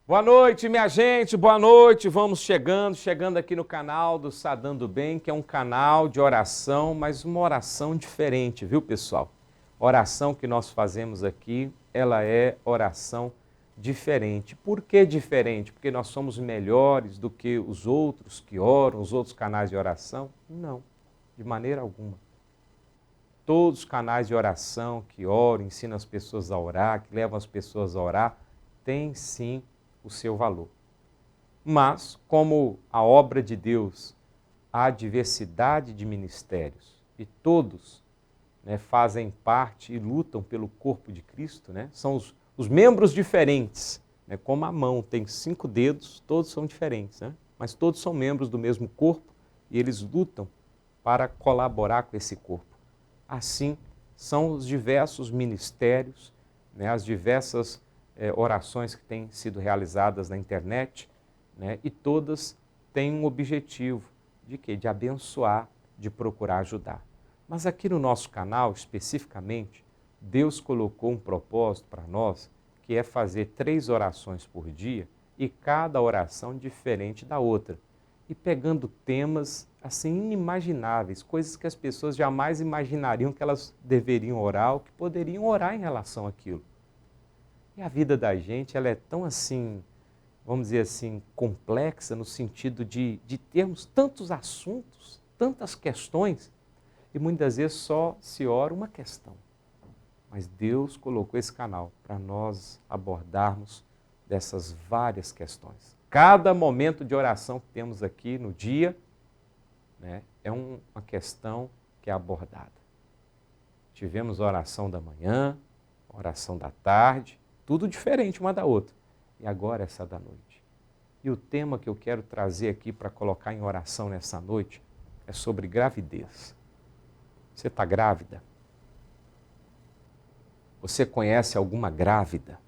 Boa noite, minha gente, boa noite. Vamos chegando aqui no canal do Sadam do Bem, que é um canal de oração, mas uma oração diferente, viu, pessoal? Oração que nós fazemos aqui, ela é oração diferente. Por que diferente? Porque nós somos melhores do que os outros que oram, os outros canais de oração? Não, de maneira alguma. Todos os canais de oração que oram, ensinam as pessoas a orar, que levam as pessoas a orar, têm sim o seu valor. Mas, como a obra de Deus, há diversidade de ministérios e todos fazem parte e lutam pelo corpo de Cristo, são os membros diferentes, como a mão tem 5 dedos, todos são diferentes, mas todos são membros do mesmo corpo e eles lutam para colaborar com esse corpo. Assim, são os diversos ministérios, as diversas orações que têm sido realizadas na internet, e todas têm um objetivo de quê? De abençoar, de procurar ajudar. Mas aqui no nosso canal, especificamente, Deus colocou um propósito para nós, que é fazer 3 orações por dia e cada oração diferente da outra. E pegando temas assim inimagináveis, coisas que as pessoas jamais imaginariam que elas deveriam orar ou que poderiam orar em relação àquilo. E a vida da gente, ela é tão assim, vamos dizer assim, complexa no sentido de termos tantos assuntos, tantas questões, e muitas vezes só se ora uma questão. Mas Deus colocou esse canal para nós abordarmos dessas várias questões. Cada momento de oração que temos aqui no dia, é uma questão que é abordada. Tivemos a oração da manhã, a oração da tarde, tudo diferente uma da outra. E agora essa da noite. E o tema que eu quero trazer aqui para colocar em oração nessa noite é sobre gravidez. Você está grávida? Você conhece alguma grávida?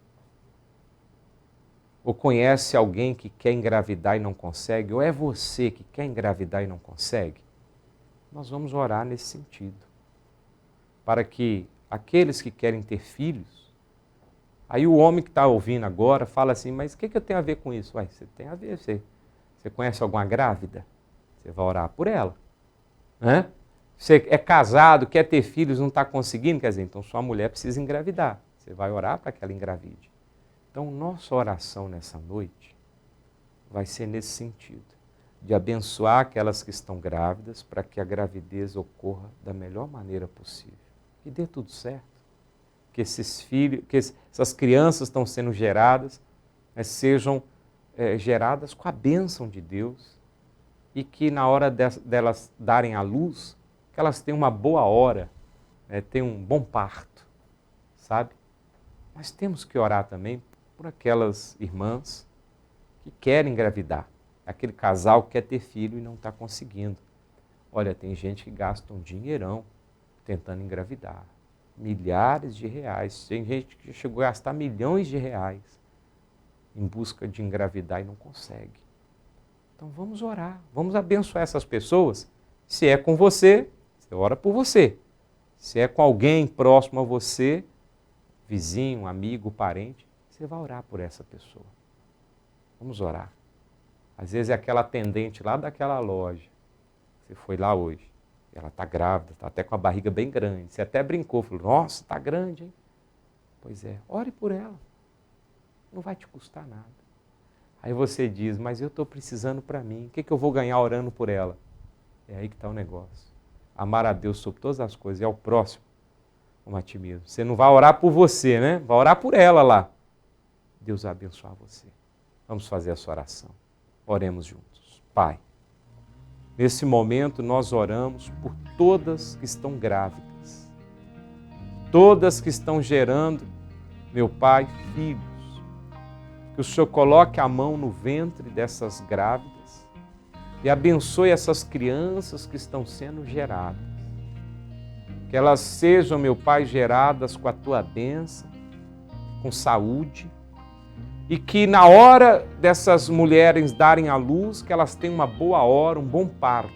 Ou conhece alguém que quer engravidar e não consegue? Ou é você que quer engravidar e não consegue? Nós vamos orar nesse sentido. Para que aqueles que querem ter filhos, aí o homem que está ouvindo agora fala assim, mas o que eu tenho a ver com isso? Ué, você tem a ver, você conhece alguma grávida? Você vai orar por ela. Você é casado, quer ter filhos, não está conseguindo? Quer dizer, então sua mulher precisa engravidar. Você vai orar para que ela engravide. Então, nossa oração nessa noite vai ser nesse sentido, de abençoar aquelas que estão grávidas para que a gravidez ocorra da melhor maneira possível. E dê tudo certo. Que esses filhos, que essas crianças estão sendo geradas, sejam geradas com a bênção de Deus e que na hora delas darem à luz, que elas tenham uma boa hora, tenham um bom parto, sabe? Mas temos que orar também por aquelas irmãs que querem engravidar, aquele casal que quer ter filho e não está conseguindo. Olha, tem gente que gasta um dinheirão tentando engravidar. Milhares de reais. Tem gente que chegou a gastar milhões de reais em busca de engravidar e não consegue. Então vamos orar, vamos abençoar essas pessoas. Se é com você, você ora por você. Se é com alguém próximo a você, vizinho, amigo, parente, você vai orar por essa pessoa. Vamos orar. Às vezes é aquela atendente lá daquela loja. Você foi lá hoje. Ela está grávida, está até com a barriga bem grande. Você até brincou, falou, nossa, está grande, hein? Pois é, ore por ela. Não vai te custar nada. Aí você diz, mas eu estou precisando para mim. O que eu vou ganhar orando por ela? É aí que está o negócio. Amar a Deus sobre todas as coisas e ao próximo como a ti mesmo. Você não vai orar por você, vai orar por ela lá. Deus vai abençoar você. Vamos fazer essa oração. Oremos juntos. Pai, nesse momento nós oramos por todas que estão grávidas, todas que estão gerando, meu Pai, filhos, que o Senhor coloque a mão no ventre dessas grávidas e abençoe essas crianças que estão sendo geradas, que elas sejam, meu Pai, geradas com a Tua bênção, com saúde, e que na hora dessas mulheres darem à luz, que elas tenham uma boa hora, um bom parto,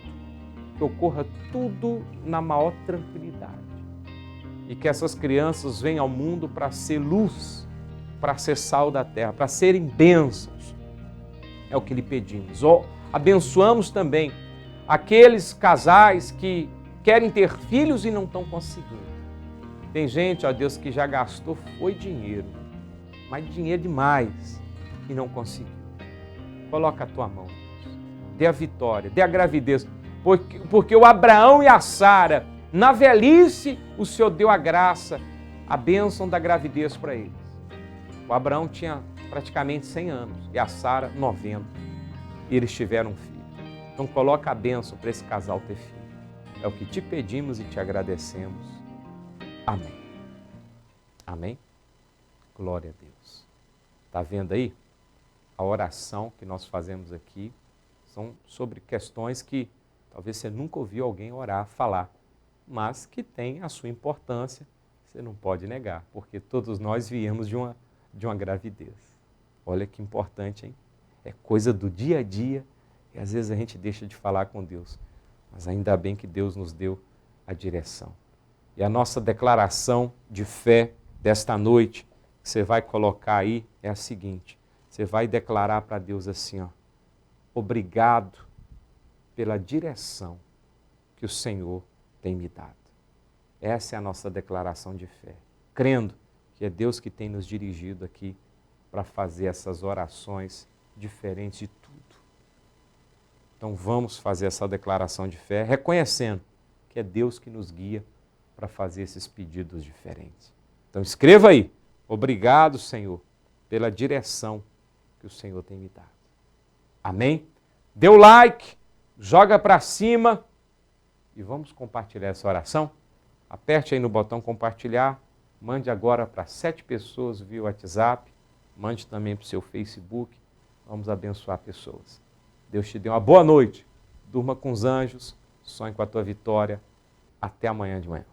que ocorra tudo na maior tranquilidade. E que essas crianças venham ao mundo para ser luz para ser sal da terra, para serem bênçãos. É o que lhe pedimos. Abençoamos também aqueles casais que querem ter filhos e não estão conseguindo. Tem gente, ó Deus, que já gastou, foi dinheiro, mas dinheiro demais e não conseguiu. Coloca a tua mão, Deus. Dê a vitória, dê a gravidez, porque o Abraão e a Sara, na velhice, o Senhor deu a graça, a bênção da gravidez para eles. O Abraão tinha praticamente 100 anos e a Sara 90. E eles tiveram um filho. Então coloca a bênção para esse casal ter filho. É o que te pedimos e te agradecemos. Amém. Amém? Glória a Deus. Está vendo aí? A oração que nós fazemos aqui são sobre questões que talvez você nunca ouviu alguém orar, falar, mas que tem a sua importância, você não pode negar, porque todos nós viemos de uma gravidez. Olha que importante, hein? É coisa do dia a dia e às vezes a gente deixa de falar com Deus, mas ainda bem que Deus nos deu a direção. E a nossa declaração de fé desta noite, que você vai colocar aí, é a seguinte: você vai declarar para Deus assim, ó: obrigado pela direção que o Senhor tem me dado. Essa é a nossa declaração de fé, crendo que é Deus que tem nos dirigido aqui para fazer essas orações diferentes de tudo. Então vamos fazer essa declaração de fé, reconhecendo que é Deus que nos guia para fazer esses pedidos diferentes. Então escreva aí: obrigado, Senhor, pela direção que o Senhor tem me dado. Amém? Dê o like, joga para cima e vamos compartilhar essa oração. Aperte aí no botão compartilhar, mande agora para 7 pessoas via WhatsApp, mande também para o seu Facebook, vamos abençoar pessoas. Deus te dê uma boa noite, durma com os anjos, sonhe com a tua vitória. Até amanhã de manhã.